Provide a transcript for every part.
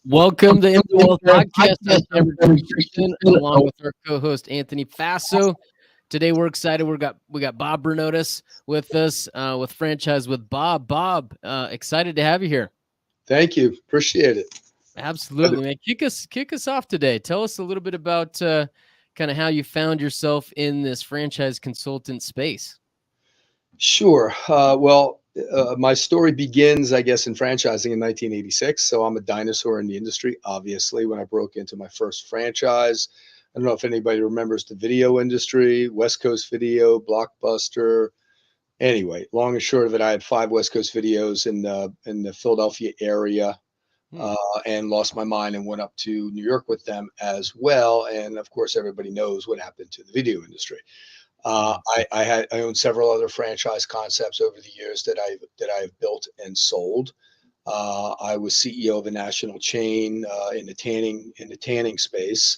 Welcome to the World Podcast. I'm Cameron Christensen, along with our co-host Anthony Faso. Today we're excited. We got Bob Bernotas with us with Franchise with Bob. Bob, excited to have you here. Thank you. Appreciate it. Absolutely, man. Kick us off today. Tell us a little bit about kind of how you found yourself in this franchise consultant space. Sure. My story begins, I guess, in franchising in 1986. So I'm a dinosaur in the industry, obviously, when I broke into my first franchise. I don't know if anybody remembers the video industry, West Coast Video, Blockbuster. Anyway, long and short of it, I had 5 West Coast Videos in the Philadelphia area, and lost my mind and went up to New York with them as well. And of course, everybody knows what happened to the video industry. I owned several other franchise concepts over the years that I've built and sold. I was CEO of a national chain in the tanning space,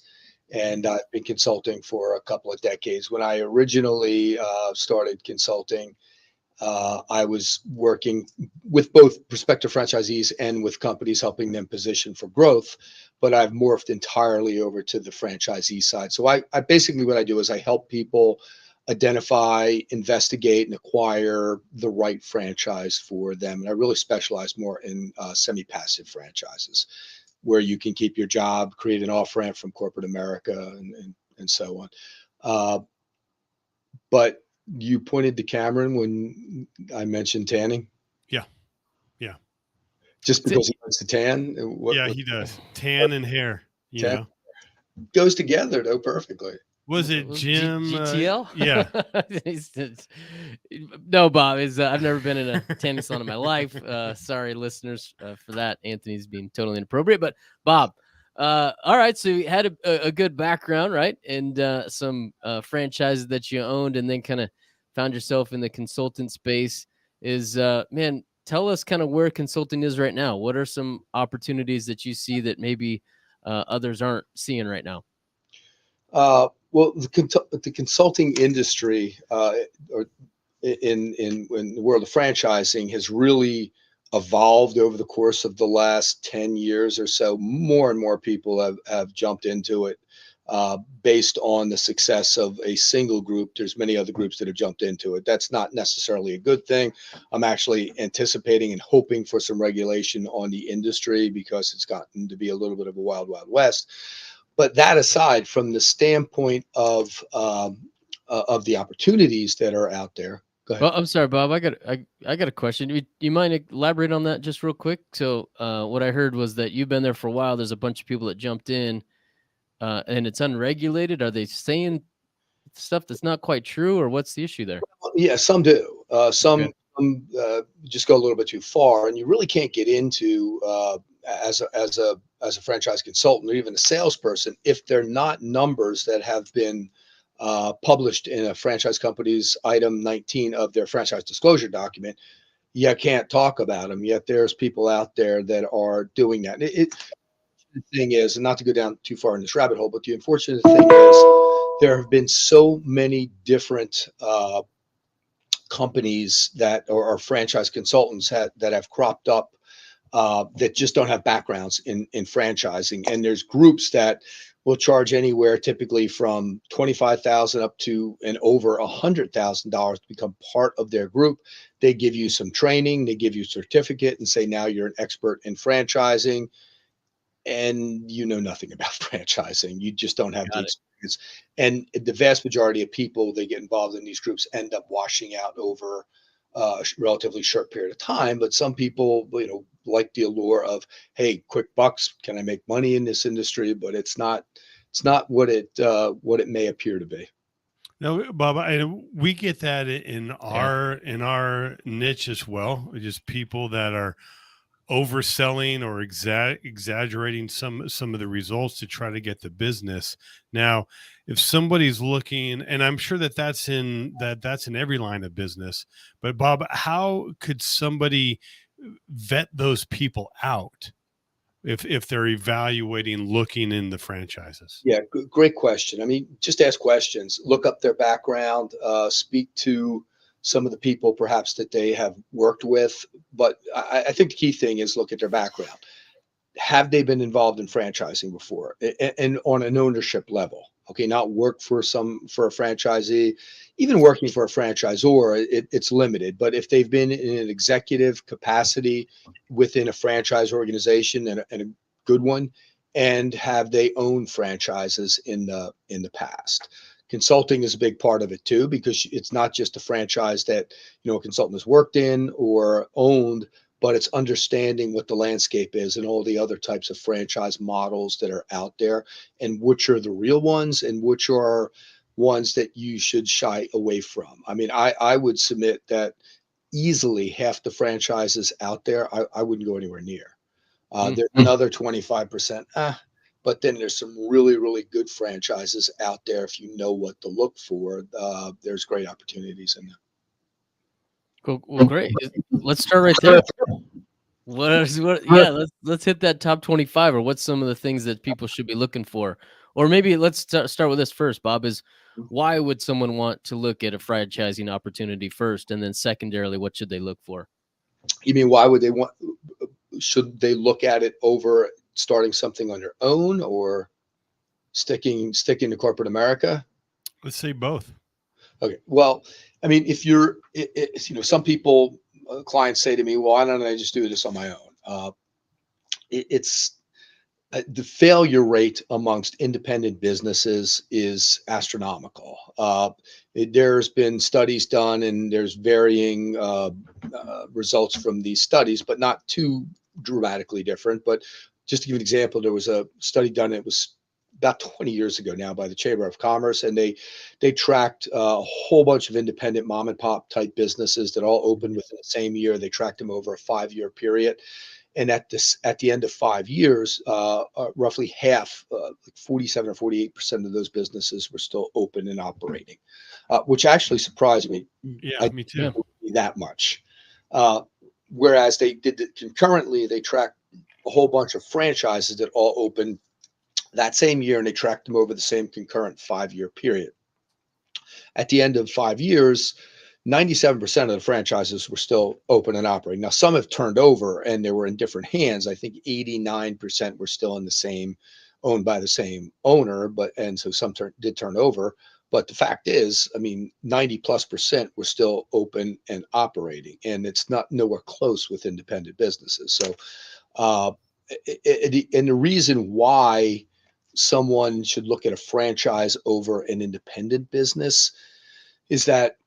and I've been consulting for a couple of decades. When I originally started consulting, I was working with both prospective franchisees and with companies, helping them position for growth. But I've morphed entirely over to the franchisee side. So I basically, what I do is I help people identify, investigate, and acquire the right franchise for them. And I really specialize more in semi-passive franchises, where you can keep your job, create an off-ramp from corporate America, and so on. But you pointed to Cameron when I mentioned tanning. Yeah. Just because he wants to tan. He does. Tan and hair. Tan goes together though perfectly. Was it Jim? GTL? Yeah. No, Bob. I've never been in a tanning salon in my life. Sorry, listeners, for that. Anthony's being totally inappropriate. But Bob, all right. So you had a good background, right? And some franchises that you owned, and then kind of found yourself in the consultant space. Man, tell us kind of where consulting is right now. What are some opportunities that you see that maybe others aren't seeing right now? Well, the consulting industry, or in the world of franchising, has really evolved over the course of the last 10 years or so. More and more people have jumped into it based on the success of a single group. There's many other groups that have jumped into it. That's not necessarily a good thing. I'm actually anticipating and hoping for some regulation on the industry, because it's gotten to be a little bit of a wild, wild west. But that aside, from the standpoint of the opportunities that are out there, go ahead. Well, I'm sorry, Bob. I got a question. You mind elaborate on that just real quick? So, what I heard was that you've been there for a while. There's a bunch of people that jumped in, and it's unregulated. Are they saying stuff that's not quite true, or what's the issue there? Yeah, some do. Some just go a little bit too far, and you really can't get into as a franchise consultant or even a salesperson if they're not numbers that have been published in a franchise company's item 19 of their franchise disclosure document. You can't talk about them. Yet there's people out there that are doing that. The thing is, and not to go down too far in this rabbit hole, but the unfortunate thing is there have been so many different companies that are franchise consultants that have cropped up that just don't have backgrounds in franchising. And there's groups that will charge anywhere typically from $25,000 up to and over $100,000 to become part of their group. They give you some training, they give you a certificate and say, now you're an expert in franchising, and you know nothing about franchising. You just don't have the experience. And the vast majority of people that get involved in these groups end up washing out over a relatively short period of time. But some people, like the allure of, hey, quick bucks, can I make money in this industry? But it's not what it may appear to be. No, Bob, we get that in our niche as well. Just people that are overselling or exaggerating some of the results to try to get the business. Now, if somebody's looking, and I'm sure that's in every line of business, but Bob, how could somebody vet those people out if they're evaluating, looking in the franchises? Yeah, great question. I mean, just ask questions, look up their background, speak to some of the people perhaps that they have worked with. But I think the key thing is look at their background. have they been involved in franchising before, and on an ownership level? Okay, not work for a franchisee, even working for a franchisor, it's limited. But if they've been in an executive capacity within a franchise organization, and a good one, and have they owned franchises in the past? Consulting is a big part of it too, because it's not just a franchise that a consultant has worked in or owned, but it's understanding what the landscape is and all the other types of franchise models that are out there, and which are the real ones and which are ones that you should shy away from. I mean, I would submit that easily half the franchises out there, I wouldn't go anywhere near. There's another 25%. But then there's some really, really good franchises out there. If you know what to look for, there's great opportunities in them. Cool. Well, great. Let's start right there. Yeah, let's hit that top 25, or what's some of the things that people should be looking for? Or maybe let's start with this first, Bob, is why would someone want to look at a franchising opportunity first? And then secondarily, what should they look for? You mean, should they look at it over starting something on their own, or sticking to corporate America? Let's say both. Okay. Well, I mean, if you're, some people, clients say to me, well, why don't I just do this on my own? It's the failure rate amongst independent businesses is astronomical. There's been studies done, and there's varying results from these studies, but not too dramatically different. But just to give an example, there was a study done. It was about 20 years ago now by the Chamber of Commerce, and they tracked a whole bunch of independent mom and pop type businesses that all opened within the same year. They tracked them over a 5-year period. And at the end of 5 years, roughly half, like 47 or 48% of those businesses were still open and operating, which actually surprised me. Yeah, me too. That much. Whereas they did it concurrently, they tracked a whole bunch of franchises that all opened that same year, and they tracked them over the same concurrent 5-year period. At the end of 5 years, 97% of the franchises were still open and operating. Now, some have turned over and they were in different hands. I think 89% were still owned by the same owner, and so some did turn over. But the fact is, I mean, 90+% were still open and operating, and it's not nowhere close with independent businesses. So, and the reason why someone should look at a franchise over an independent business is that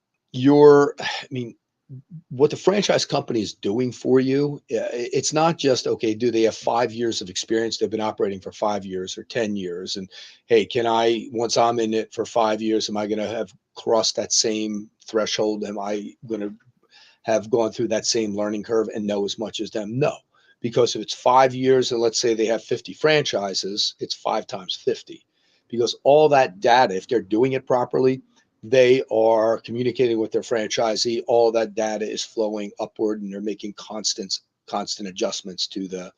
what the franchise company is doing for you, it's not just, okay, do they have 5 years of experience? They've been operating for 5 years or 10 years. And hey, once I'm in it for 5 years, am I going to have crossed that same threshold? Am I going to have gone through that same learning curve and know as much as them? No, because if it's 5 years and let's say they have 50 franchises, it's 5 times 50, because all that data, if they're doing it properly, they are communicating with their franchisee. All that data is flowing upward, and they're making constant adjustments to the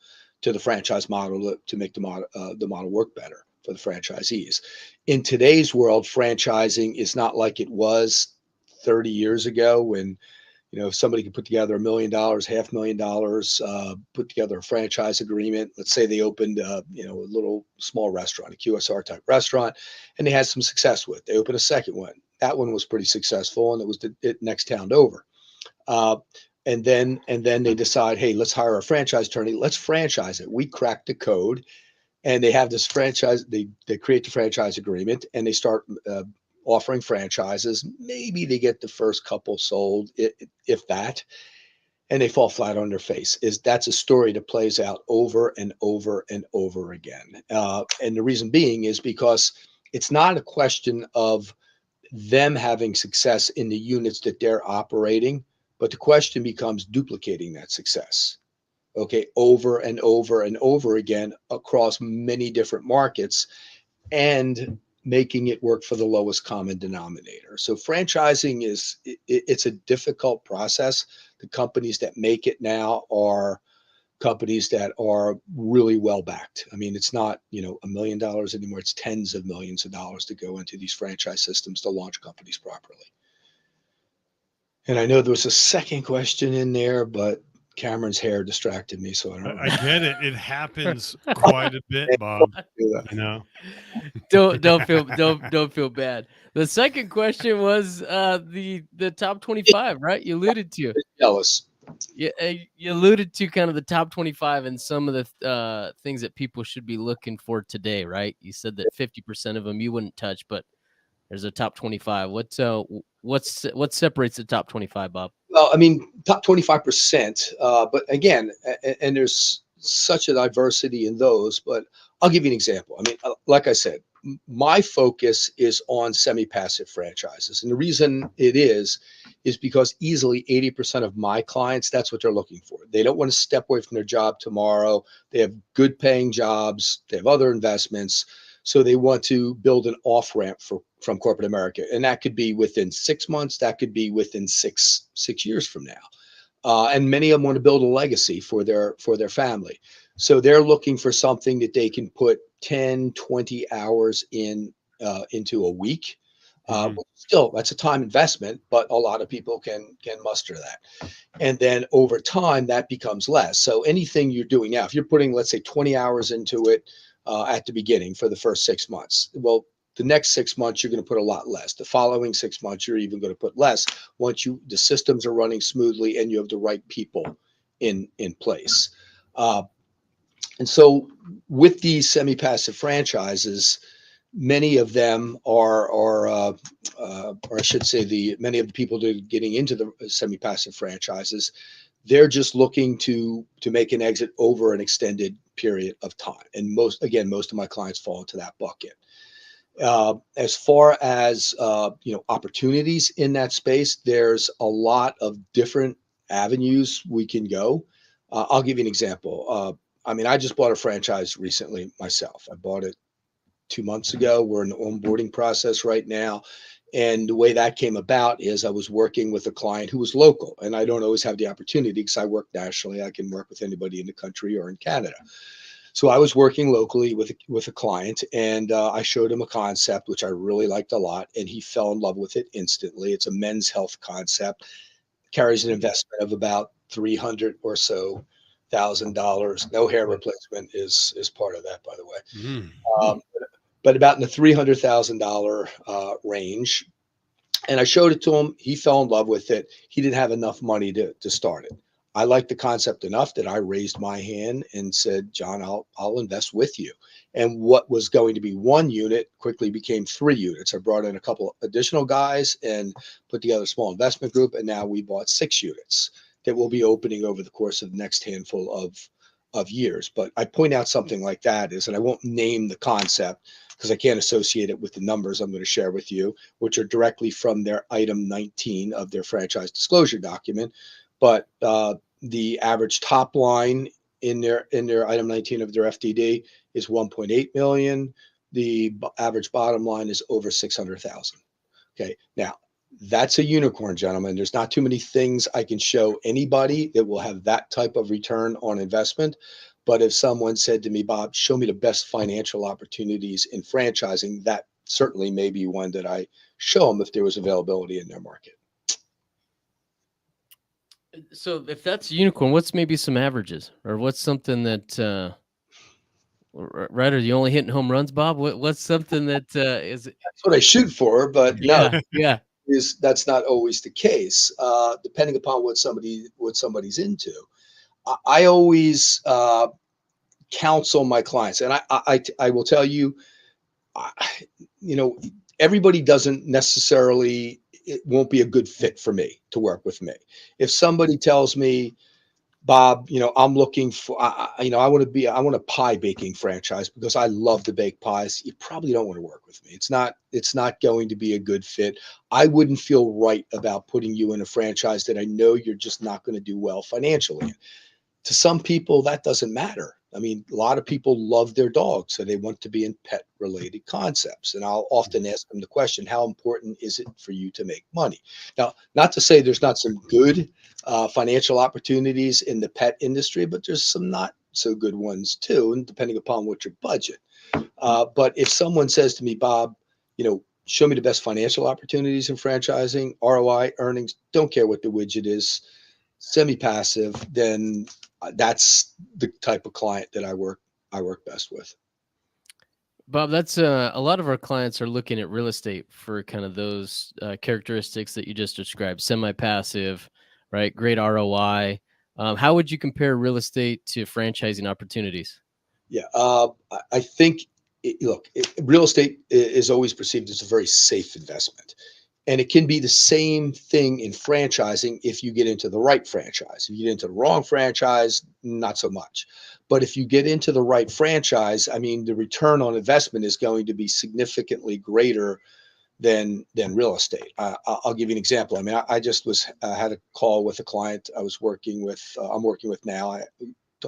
franchise model to make the model work better for the franchisees. In today's world, franchising is not like it was 30 years ago, when somebody could put together $1 million, $500,000, put together a franchise agreement. Let's say they opened, a little small restaurant, a QSR type restaurant, and they had some success with it. They opened a second one. That one was pretty successful, and it was the next town over. And then they decide, hey, let's hire a franchise attorney. Let's franchise it. We cracked the code, and they have this franchise. They create the franchise agreement, and they start offering franchises. Maybe they get the first couple sold, if that, and they fall flat on their face. That's a story that plays out over and over and over again. And the reason being is because it's not a question of them having success in the units that they're operating, but the question becomes duplicating that success, okay, over and over and over again across many different markets, and making it work for the lowest common denominator. So franchising it's a difficult process. The companies that make it now are companies that are really well backed. I mean, it's not, $1 million anymore. It's tens of millions of dollars to go into these franchise systems to launch companies properly. And I know there was a second question in there, but Cameron's hair distracted me, so I don't I get it. It happens quite a bit, Bob. do that. You know. Don't feel bad. The second question was the top 25, right? You alluded to. Jealous. Yeah, you alluded to kind of the top 25 and some of the things that people should be looking for today, right? You said that 50% of them you wouldn't touch, but there's a top 25. What separates the top 25, Bob? Well, I mean, top 25%. But again, and there's such a diversity in those. But I'll give you an example. I mean, like I said, my focus is on semi-passive franchises, and the reason it is because easily 80% of my clients, that's what they're looking for. They don't want to step away from their job tomorrow. They have good paying jobs. They have other investments. So they want to build an off ramp from corporate America, and that could be within 6 months. That could be within six years from now. And many of them want to build a legacy for their family. So they're looking for something that they can put 10, 20 hours into a week. Still, that's a time investment, but a lot of people can muster that. And then over time, that becomes less. So anything you're doing now, if you're putting, let's say, 20 hours into it at the beginning for the first 6 months, well, the next 6 months, you're going to put a lot less. The following 6 months, you're even going to put less once the systems are running smoothly and you have the right people in place. And so with these semi-passive franchises, many of them or I should say many of the people that are getting into the semi-passive franchises, they're just looking to make an exit over an extended period of time. And most of my clients fall into that bucket. As far as opportunities in that space, there's a lot of different avenues we can go. I'll give you an example. I mean, I just bought a franchise recently myself. I bought it 2 months ago. We're in the onboarding process right now. And the way that came about is I was working with a client who was local, and I don't always have the opportunity because I work nationally. I can work with anybody in the country or in Canada. So I was working locally with a client, and I showed him a concept which I really liked a lot, and he fell in love with it instantly. It's a men's health concept, carries an investment of about $300,000 or so. No hair replacement is part of that, by the way. But about in the $300,000 range. And I showed it to him. He fell in love with it. He didn't have enough money to start it. I liked the concept enough that I raised my hand and said, John, I'll invest with you. And what was going to be 1 unit quickly became 3 units. I brought in a couple additional guys and put together a small investment group. And now we bought 6 units that will be opening over the course of the next handful of years. But I point out something like that and I won't name the concept because I can't associate it with the numbers I'm going to share with you, which are directly from their item 19 of their franchise disclosure document. But the average top line in their item 19 of their FDD is 1.8 million. The average bottom line is over 600,000. Okay. Now that's a unicorn, gentlemen. There's not too many things I can show anybody that will have that type of return on investment. But if someone said to me, Bob, show me the best financial opportunities in franchising, that certainly may be one that I show them if there was availability in their market. So if that's a unicorn, what's maybe some averages, or what's something that, right? Are you only hitting home runs, Bob? What's something that is? That's what I shoot for, but Yeah, no, yeah. that's not always the case. Depending upon what somebody's into. I always counsel my clients, and I will tell you, everybody doesn't necessarily. It won't be a good fit for me to work with me. If somebody tells me, Bob, I'm looking for, I want a pie baking franchise because I love to bake pies. You probably don't want to work with me. It's not going to be a good fit. I wouldn't feel right about putting you in a franchise that I know you're just not going to do well financially. To some people, that doesn't matter. I mean, a lot of people love their dogs, so they want to be in pet related concepts. And I'll often ask them the question, how important is it for you to make money? Now, not to say there's not some good financial opportunities in the pet industry, but there's some not so good ones too, and depending upon what your budget. But if someone says to me, Bob, show me the best financial opportunities in franchising, ROI, earnings, don't care what the widget is, semi-passive, then that's the type of client that I work best with. Bob, that's a lot of our clients are looking at real estate for kind of those characteristics that you just described, semi-passive, right? Great ROI. How would you compare real estate to franchising opportunities? Yeah, I think, real estate is always perceived as a very safe investment. And it can be the same thing in franchising if you get into the right franchise. If you get into the wrong franchise, not so much. But if you get into the right franchise, I mean, the return on investment is going to be significantly greater than real estate. I'll give you an example. I mean, I just had a call with a client I was working with. I'm working with now.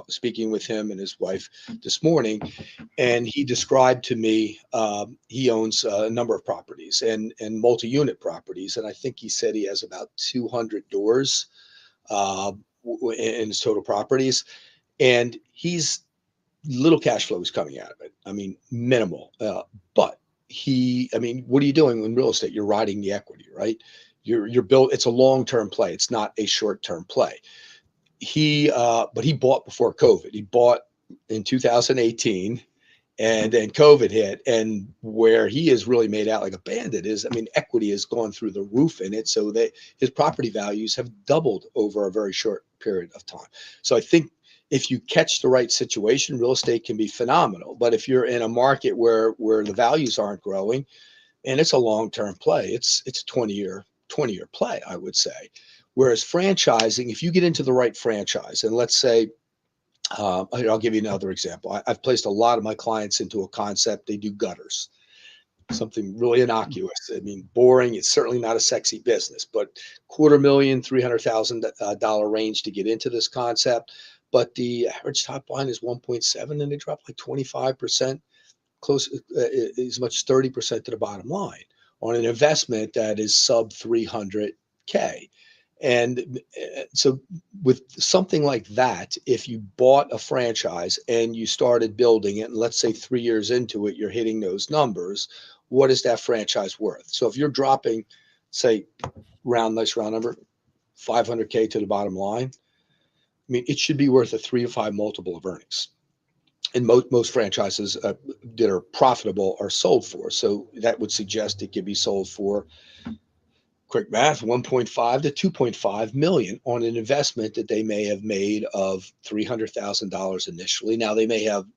Speaking with him and his wife this morning, and he described to me he owns a number of properties and multi-unit properties, and I think he said he has about 200 doors in his total properties, and he's little cash flow is coming out of it. I mean, minimal, but I mean, what are you doing in real estate? You're riding the equity, right? You're built. It's a long-term play. It's not a short-term play. But he bought before COVID. He bought in 2018, and then COVID hit. And where he is really made out like a bandit is, I mean, equity has gone through the roof in it. So that his property values have doubled over a very short period of time. So I think if you catch the right situation, real estate can be phenomenal. But if you're in a market where the values aren't growing, and it's a long-term play, it's a 20-year play, I would say. Whereas franchising, if you get into the right franchise, and let's say, I'll give you another example. I've placed a lot of my clients into a concept. They do gutters, something really innocuous. I mean, boring. It's certainly not a sexy business, but $250,000, $300,000 range to get into this concept. But the average top line is 1.7, and they drop like 25%, close as much as 30% to the bottom line on an investment that is sub 300K. And so with something like that, if you bought a franchise and you started building it, and let's say 3 years into it, you're hitting those numbers, what is that franchise worth? So if you're dropping, say, nice round number, 500K to the bottom line, I mean, it should be worth a 3 to 5 multiple of earnings. And most franchises that are profitable are sold for. So that would suggest it could be sold for, quick math, 1.5 to 2.5 million on an investment that they may have made of $300,000 initially. Now they may have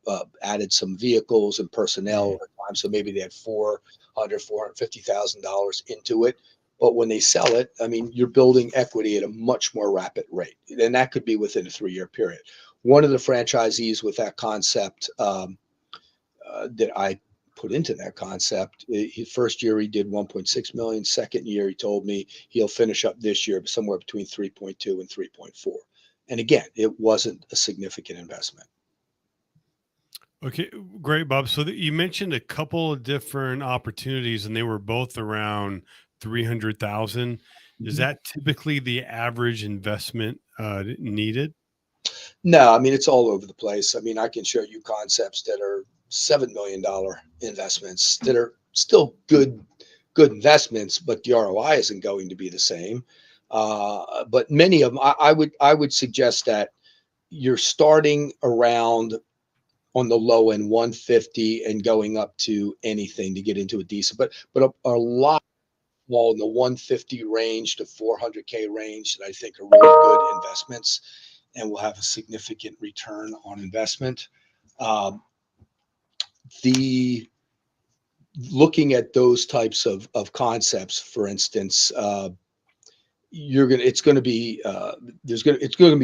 added some vehicles and personnel over time, so maybe they had $450,000 into it. But when they sell it, I mean, you're building equity at a much more rapid rate, and that could be within a 3-year period. One of the franchisees with that concept that I put into that concept, his first year he did 1.6 million. Second year he told me he'll finish up this year somewhere between 3.2 and 3.4. And again, it wasn't a significant investment. Okay, great, Bob. So you mentioned a couple of different opportunities, and they were both around 300,000. Is that typically the average investment needed? No, I mean, it's all over the place. I mean, I can show you concepts that are $7 million investments that are still good investments, but the ROI isn't going to be the same. But many of them, I would suggest that you're starting around on the low end 150 and going up to anything to get into a decent, but a lot fall in the 150 range to 400K range that I think are really good investments and will have a significant return on investment. The looking at those types of concepts, for instance, it's going to be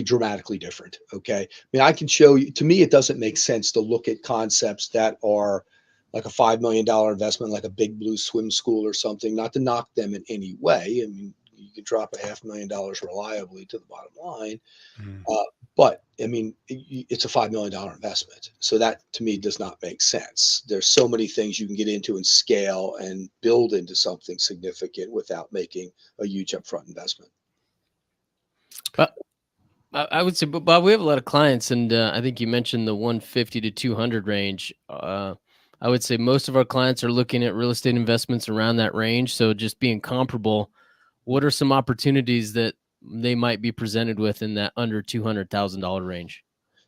dramatically different. Okay. I mean, I can show you, to me, it doesn't make sense to look at concepts that are like a $5 million investment, like a Big Blue swim school or something, not to knock them in any way. I mean, you could drop $500,000 reliably to the bottom line. But I mean, it's a $5 million investment. So that to me does not make sense. There's so many things you can get into and scale and build into something significant without making a huge upfront investment. I would say, but Bob, we have a lot of clients, and I think you mentioned the 150 to 200 range. I would say most of our clients are looking at real estate investments around that range. So just being comparable, what are some opportunities that they might be presented with in that under $200,000 range?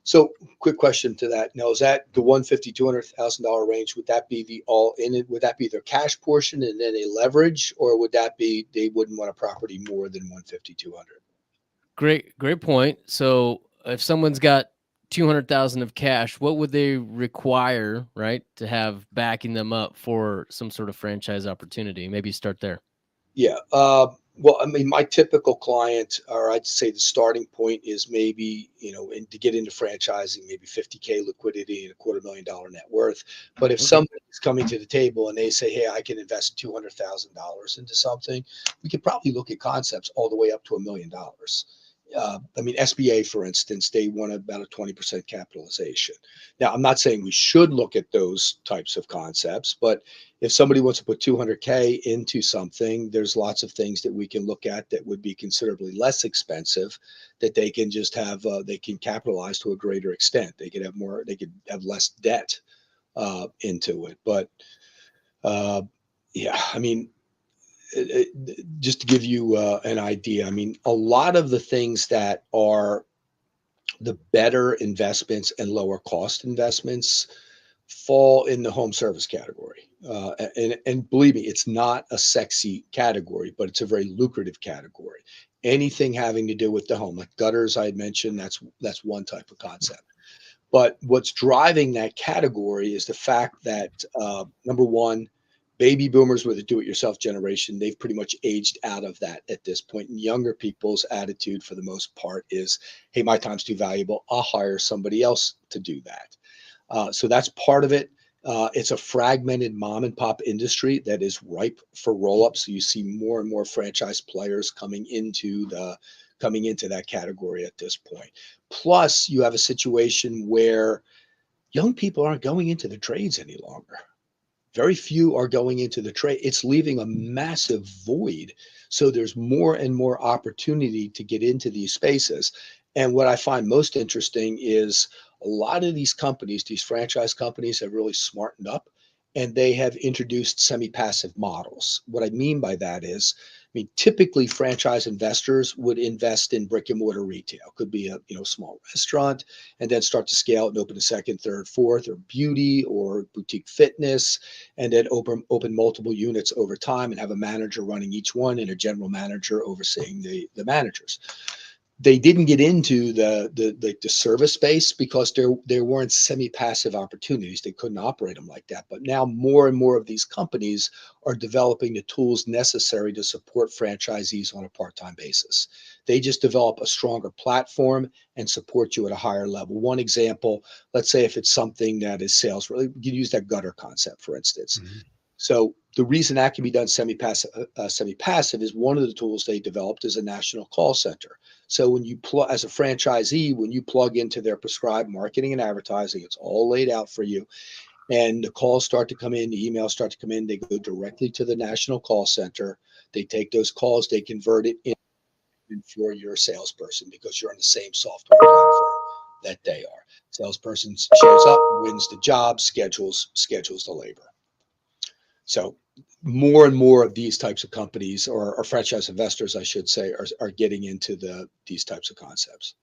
So quick question to that. Now, is that the $150,000, $200,000 range? Would that be the all in it? Would that be their cash portion and then a leverage, or would that be they wouldn't want a property more than 150, 200? Great point. So if someone's got 200,000 of cash, what would they require, right, to have backing them up for some sort of franchise opportunity? Maybe start there. Yeah. Well, I mean, my typical client, or I'd say the starting point is maybe, and to get into franchising, maybe 50K liquidity and $250,000 net worth. But if Okay. somebody's coming to the table and they say, hey, I can invest $200,000 into something, we could probably look at concepts all the way up to $1 million. I mean, SBA, for instance, they want about a 20% capitalization. Now, I'm not saying we should look at those types of concepts, but if somebody wants to put 200K into something, there's lots of things that we can look at that would be considerably less expensive that they can just have, they can capitalize to a greater extent. They could have more, they could have less debt into it. But yeah, I mean, just to give you an idea, I mean, a lot of the things that are the better investments and lower cost investments fall in the home service category. And believe me, it's not a sexy category, but it's a very lucrative category. Anything having to do with the home, like gutters, I had mentioned, that's one type of concept. But what's driving that category is the fact that number one, baby boomers were the do-it-yourself generation. They've pretty much aged out of that at this point. And younger people's attitude, for the most part, is, hey, my time's too valuable. I'll hire somebody else to do that. So that's part of it. It's a fragmented mom and pop industry that is ripe for roll-up. So you see more and more franchise players coming into that category at this point. Plus, you have a situation where young people aren't going into the trades any longer. Very few are going into the trade. It's leaving a massive void. So there's more and more opportunity to get into these spaces. And what I find most interesting is a lot of these companies, these franchise companies, have really smartened up and they have introduced semi-passive models. What I mean by that is, I mean, typically franchise investors would invest in brick and mortar retail. Could be a small restaurant, and then start to scale it and open a second, third, fourth, or beauty or boutique fitness, and then open multiple units over time and have a manager running each one and a general manager overseeing the managers. They didn't get into the service space because there weren't semi-passive opportunities. They couldn't operate them like that. But now more and more of these companies are developing the tools necessary to support franchisees on a part-time basis. They just develop a stronger platform and support you at a higher level. One example, let's say if it's something that is sales, really, you use that gutter concept, for instance. Mm-hmm. So the reason that can be done semi-passive is one of the tools they developed is a national call center. So when you as a franchisee, when you plug into their prescribed marketing and advertising, it's all laid out for you. And the calls start to come in, the emails start to come in, they go directly to the national call center. They take those calls, they convert it in for your salesperson because you're on the same software platform that they are. Salesperson shows up, wins the job, schedules the labor. So more and more of these types of companies or franchise investors, I should say, are getting into these types of concepts.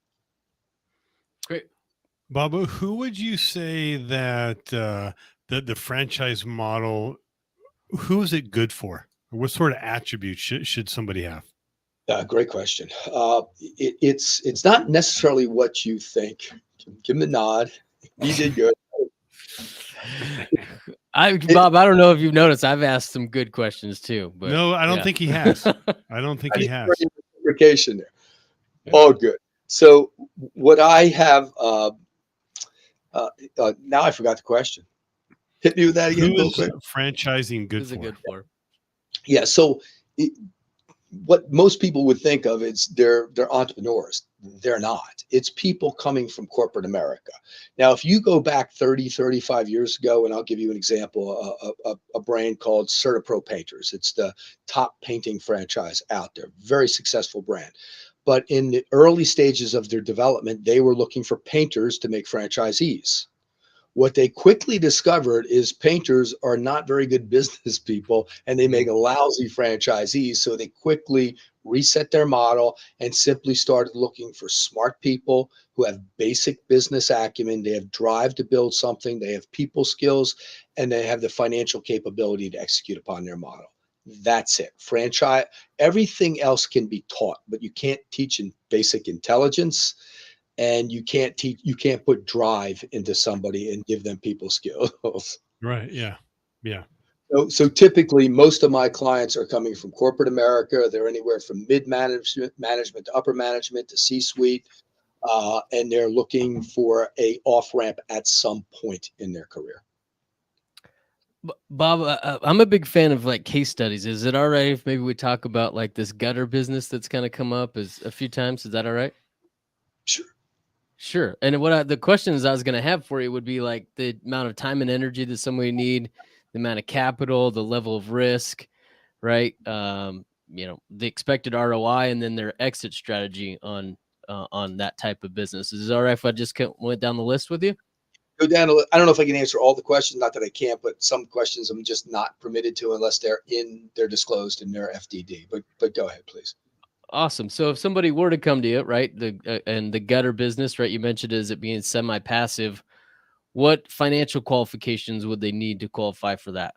Great. Babu, who would you say that the franchise model, who is it good for? What sort of attributes should somebody have? Great question. It's not necessarily what you think. Give him a nod. He did good. Bob, I don't know if you've noticed, I've asked some good questions too. But no, I don't think he has. I don't think he has. Reciprocation there. All good. So what I have, now I forgot the question. Hit me with that again. Who is franchising good for? Yeah. So what most people would think of is they're entrepreneurs. They're not. It's people coming from corporate America. Now, if you go back 30, 35 years ago, and I'll give you an example, a brand called CertaPro Painters. It's the top painting franchise out there. Very successful brand. But in the early stages of their development, they were looking for painters to make franchisees. What they quickly discovered is painters are not very good business people and they make lousy franchisees. So they quickly reset their model, and simply started looking for smart people who have basic business acumen. They have drive to build something. They have people skills, and they have the financial capability to execute upon their model. That's it. Franchise, everything else can be taught, but you can't teach in basic intelligence, and you can't put drive into somebody and give them people skills. Right. Yeah. Yeah. So typically, most of my clients are coming from corporate America. They're anywhere from management to upper management to C-suite, and they're looking for a off ramp at some point in their career. Bob, I'm a big fan of like case studies. Is it all right if maybe we talk about like this gutter business that's kind of come up is a few times? Is that all right? Sure. Sure. And the questions I was going to have for you would be like the amount of time and energy that somebody need, the amount of capital, the level of risk, right? The expected ROI, and then their exit strategy on that type of business. Is it all right if I just went down the list with you? Go down. I don't know if I can answer all the questions. Not that I can't, but some questions I'm just not permitted to unless they're disclosed in their FDD. But go ahead, please. Awesome. So if somebody were to come to you, right, and the gutter business, right, you mentioned as it being semi-passive, what financial qualifications would they need to qualify for that?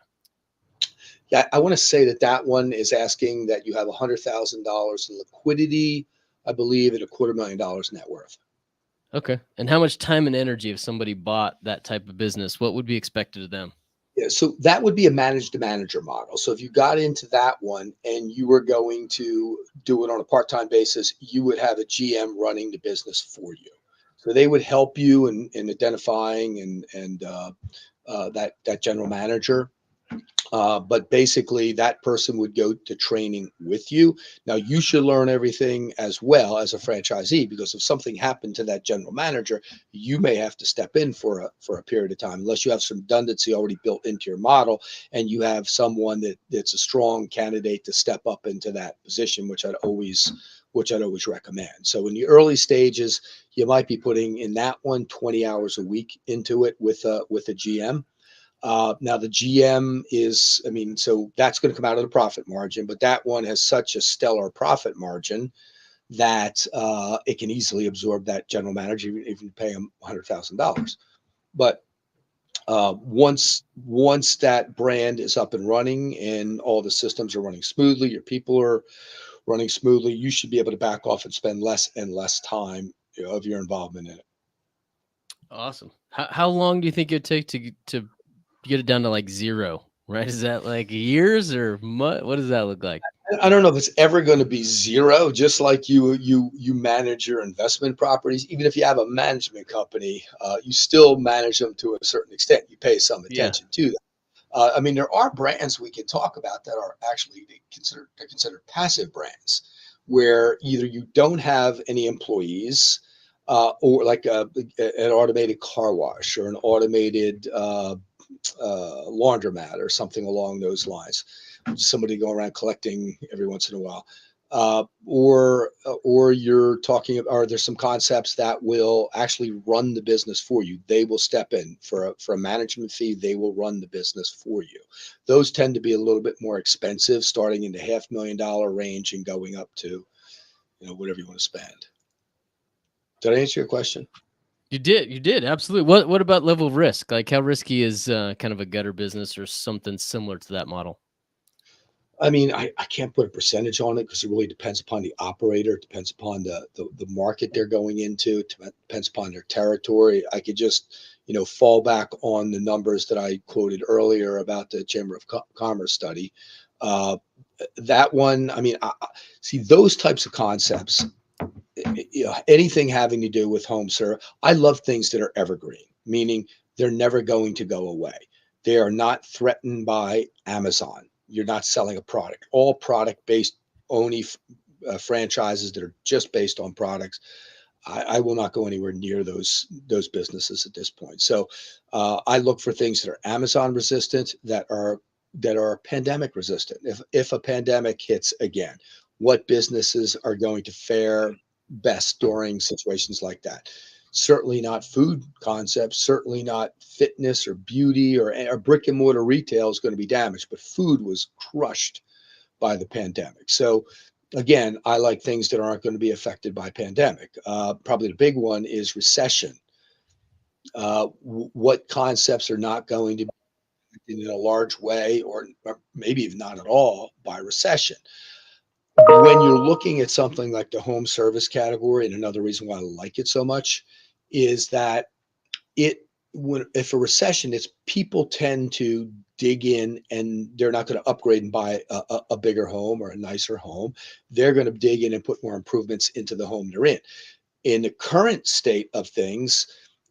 Yeah, I want to say that one is asking that you have $100,000 in liquidity, I believe, at $250,000 net worth. Okay. And how much time and energy, if somebody bought that type of business, what would be expected of them? Yeah, so that would be a manage to manager model. So if you got into that one and you were going to do it on a part-time basis, you would have a GM running the business for you. So they would help you in identifying and that general manager. But basically, that person would go to training with you. Now, you should learn everything as well as a franchisee, because if something happened to that general manager, you may have to step in for a period of time, unless you have some redundancy already built into your model, and you have someone that's a strong candidate to step up into that position, which I'd always recommend. So in the early stages, you might be putting in that one 20 hours a week into it with a GM. Now the GM is, so that's going to come out of the profit margin, but that one has such a stellar profit margin that it can easily absorb that general manager, even if you pay him $100,000. But once that brand is up and running and all the systems are running smoothly, your people are running smoothly, you should be able to back off and spend less and less time, of your involvement in it. Awesome. How long do you think it'd take to get it down to like zero? Right? Is that like years or what does that look like? I don't know if it's ever going to be zero. Just like you manage your investment properties, even if you have a management company, you still manage them to a certain extent. You pay some attention to them. There are brands we can talk about that are actually considered passive brands, where either you don't have any employees, or like an automated car wash or an automated laundromat or something along those lines. Somebody go around collecting every once in a while. Or you're talking, or there's some concepts that will actually run the business for you. They will step in for a management fee. They will run the business for you. Those tend to be a little bit more expensive, starting in the $500,000 range and going up to, whatever you want to spend. Did I answer your question? You did. Absolutely. What about level of risk? Like how risky is kind of a gutter business or something similar to that model? I can't put a percentage on it because it really depends upon the operator. It depends upon the market they're going into. It depends upon their territory. I could just, fall back on the numbers that I quoted earlier about the Chamber of Commerce study. That one, I see those types of concepts, anything having to do with home serve. I love things that are evergreen, meaning they're never going to go away. They are not threatened by Amazon. You're not selling a product. All product-based only franchises that are just based on products. I will not go anywhere near those businesses at this point. So I look for things that are Amazon resistant, that are pandemic resistant. If a pandemic hits again, what businesses are going to fare best during situations like that? Certainly not food concepts, certainly not fitness or beauty or brick and mortar retail is going to be damaged, but food was crushed by the pandemic. So Again, I like things that aren't going to be affected by pandemic. Probably the big one is recession. What concepts are not going to be in a large way, or maybe even not at all, by recession? When you're looking at something like the home service category, and another reason why I like it so much is that it when if a recession, it's people tend to dig in and they're not going to upgrade and buy a bigger home or a nicer home. They're going to dig in and put more improvements into the home they're in. In the current state of things,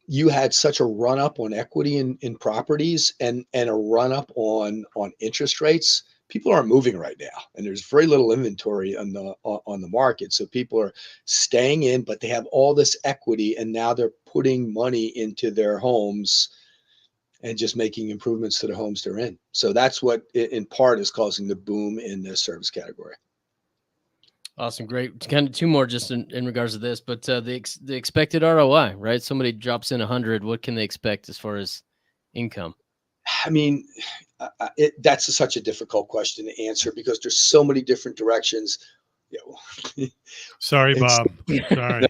you had such a run up on equity in properties, and a run up on interest rates. People aren't moving right now, and there's very little inventory on the market. So people are staying in, but they have all this equity, and now they're putting money into their homes and just making improvements to the homes they're in. So that's what in part is causing the boom in the service category. Awesome, great. Kind of two more just in regards to this, but the expected ROI, right? Somebody drops in 100, what can they expect as far as income? I mean, that's such a difficult question to answer because there's so many different directions. You know, Sorry, it's Bob. Sorry.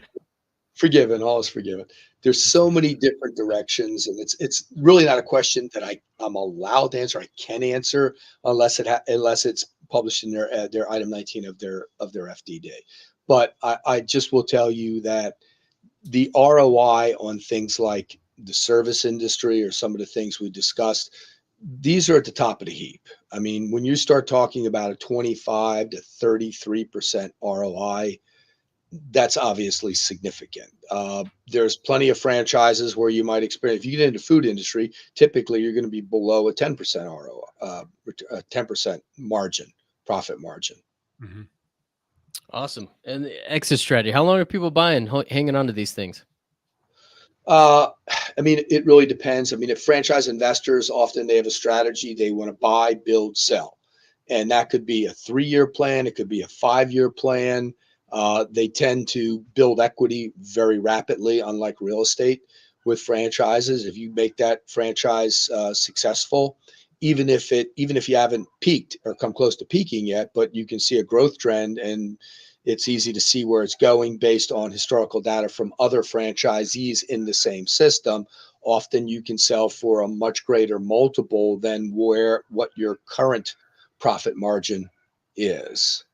forgiven, all is forgiven. There's so many different directions, and it's really not a question that I'm allowed to answer. I can answer unless unless it's published in their item 19 of their FDD. But I just will tell you that the ROI on things like the service industry or some of the things we discussed, these are at the top of the heap. I mean, when you start talking about a 25 to 33% ROI, that's obviously significant. There's plenty of franchises where you might experience, if you get into food industry, typically you're going to be below a 10% ROI, a 10% margin, profit margin. Mhm. Awesome. And the exit strategy, how long are people buying, hanging on to these things? Uh, I mean, it really depends. I mean, if franchise investors, often they have a strategy. They want to buy, build, sell. And that could be a 3-year plan. It could be a 5-year plan. They tend to build equity very rapidly, unlike real estate with franchises. If you make that franchise successful, even if you haven't peaked or come close to peaking yet, but you can see a growth trend, and it's easy to see where it's going based on historical data from other franchisees in the same system. Often you can sell for a much greater multiple than what your current profit margin is.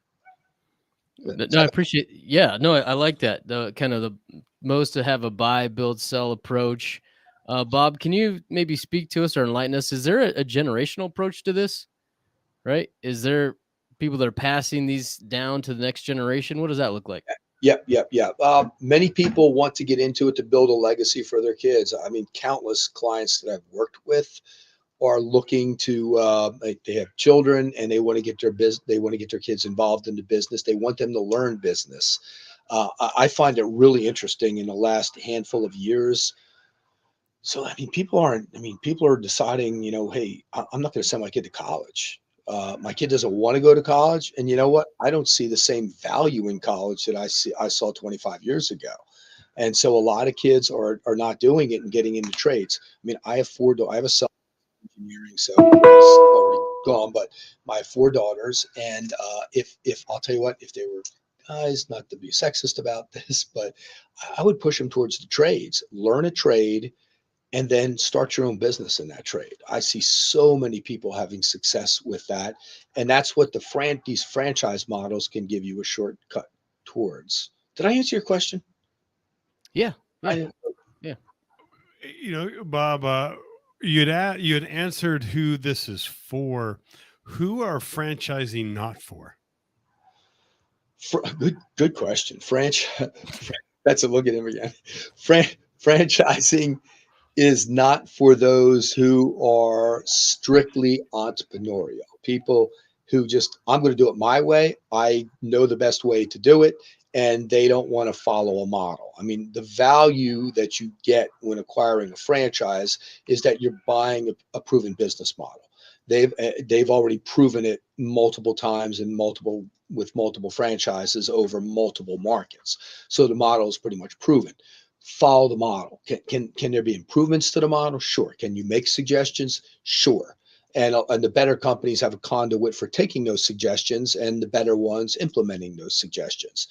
No, I appreciate. Yeah, no, I like that. The kind of the most to have a buy, build, sell approach. Bob, can you maybe speak to us or enlighten us? Is there a generational approach to this? Right? Is there people that are passing these down to the next generation? What does that look like? Yep. Many people want to get into it to build a legacy for their kids. I mean, countless clients that I've worked with are looking to they have children and they want to get their they want to get their kids involved in the business. They want them to learn business. I find it really interesting in the last handful of years. So I mean, people are deciding, hey, I'm not going to send my kid to college. My kid doesn't want to go to college, and you know what? I don't see the same value in college that I saw 25 years ago. And so a lot of kids are not doing it and getting into trades. I mean, I have a son engineering, so he's already gone. But my 4 daughters, and if I'll tell you what, if they were guys, not to be sexist about this, but I would push them towards the trades. Learn a trade, and then start your own business in that trade. I see so many people having success with that, and that's what these franchise models can give you a shortcut towards. Did I answer your question? Yeah, yeah, I, yeah. Bob, you had answered who this is for. Who are franchising not for? good question. That's a look at him again. Franchising is not for those who are strictly entrepreneurial. People who just, I'm going to do it my way. I know the best way to do it, and they don't want to follow a model. I mean, the value that you get when acquiring a franchise is that you're buying a proven business model. They've already proven it multiple times with multiple franchises over multiple markets. So the model is pretty much proven. Follow the model. Can there be improvements to the model? Sure. Can you make suggestions? Sure. and the better companies have a conduit for taking those suggestions, and the better ones implementing those suggestions.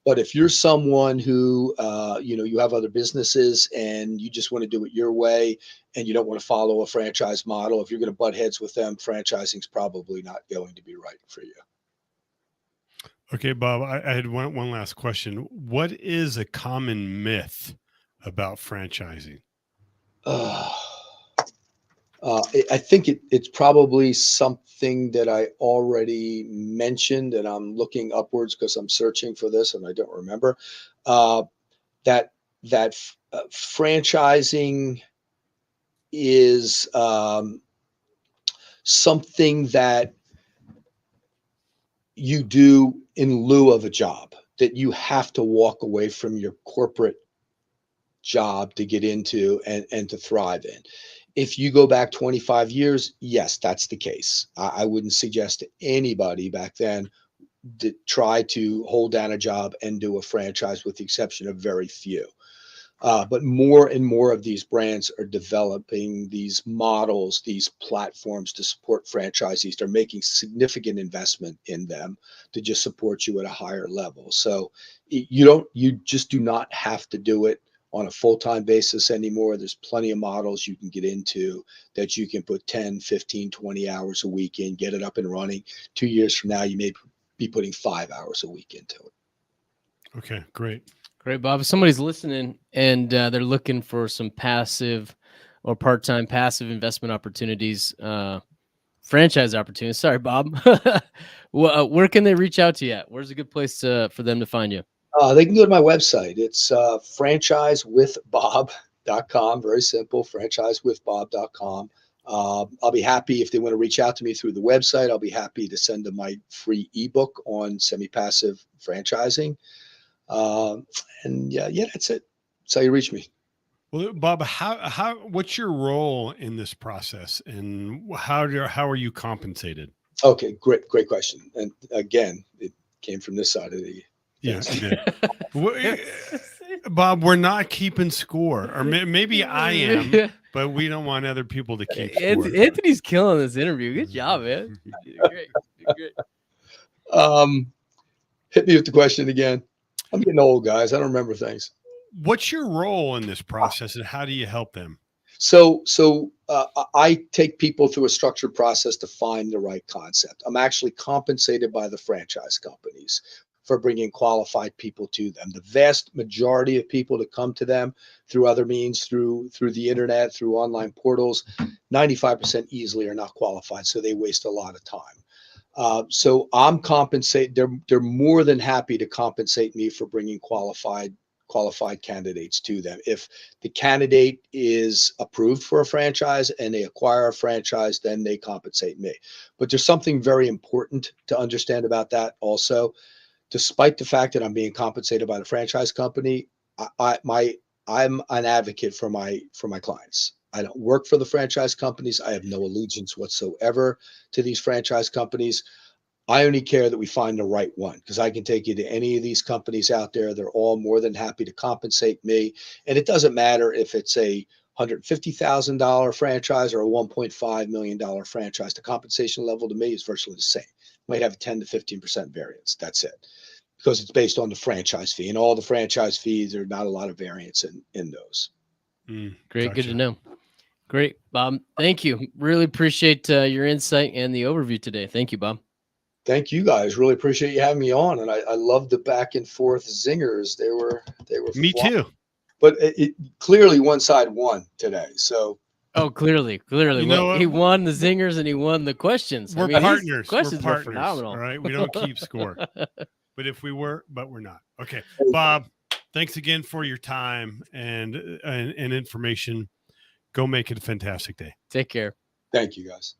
But if you're someone who, you have other businesses and you just want to do it your way and you don't want to follow a franchise model, if you're going to butt heads with them, franchising is probably not going to be right for you. Okay, Bob, I had one last question. What is a common myth about franchising? I think it's probably something that I already mentioned, and I'm looking upwards because I'm searching for this and I don't remember. Uh, that franchising is something that you do in lieu of a job, that you have to walk away from your corporate job to get into and to thrive in. If you go back 25 years, yes, that's the case. I wouldn't suggest to anybody back then to try to hold down a job and do a franchise, with the exception of very few. But more and more of these brands are developing these models, these platforms to support franchisees. They're making significant investment in them to just support you at a higher level. So you just do not have to do it on a full-time basis anymore. There's plenty of models you can get into that you can put 10, 15, 20 hours a week in, get it up and running. 2 years from now, you may be putting 5 hours a week into it. Okay, great. Great, Bob. If somebody's listening and they're looking for some passive or part-time passive investment opportunities, franchise opportunities. Sorry, Bob. Where can they reach out to you at? Where's a good place for them to find you? They can go to my website. It's franchisewithbob.com. Very simple, franchisewithbob.com. I'll be happy if they want to reach out to me through the website. I'll be happy to send them my free ebook on semi-passive franchising. And yeah, that's it. That's how you reach me. Well, Bob, what's your role in this process, and how are you compensated? Okay, great question. And again, it came from this side of the Bob, we're not keeping score, or maybe I am, but we don't want other people to keep score. Anthony's killing this interview. Good job, man. You're great. You're great. Hit me with the question again. I'm getting old, guys. I don't remember things. What's your role in this process, and how do you help them? So I take people through a structured process to find the right concept. I'm actually compensated by the franchise companies for bringing qualified people to them. The vast majority of people that come to them through other means, through the internet, through online portals, 95% easily are not qualified, so they waste a lot of time. So I'm compensated. They're more than happy to compensate me for bringing qualified candidates to them. If the candidate is approved for a franchise and they acquire a franchise, then they compensate me. But there's something very important to understand about that also. Despite the fact that I'm being compensated by the franchise company, I'm an advocate for my clients. I don't work for the franchise companies. I have no allegiance whatsoever to these franchise companies. I only care that we find the right one, because I can take you to any of these companies out there. They're all more than happy to compensate me. And it doesn't matter if it's a $150,000 franchise or a $1.5 million franchise. The compensation level to me is virtually the same. Might have a 10 to 15% variance. That's it, because it's based on the franchise fee, and all the franchise fees, there are not a lot of variance in those. Great. Gotcha. Good to know. Great, Bob. Thank you. Really appreciate your insight and the overview today. Thank you, Bob. Thank you, guys. Really appreciate you having me on, and I love the back and forth zingers. They were. Me fun. Too. But it clearly one side won today. So. Oh, clearly. You know, he won the zingers and he won the questions. We're partners. Questions we're partners, were phenomenal. All right, we don't keep score. But if we were, but we're not. Okay, Bob. Thanks again for your time and information. Go make it a fantastic day. Take care. Thank you, guys.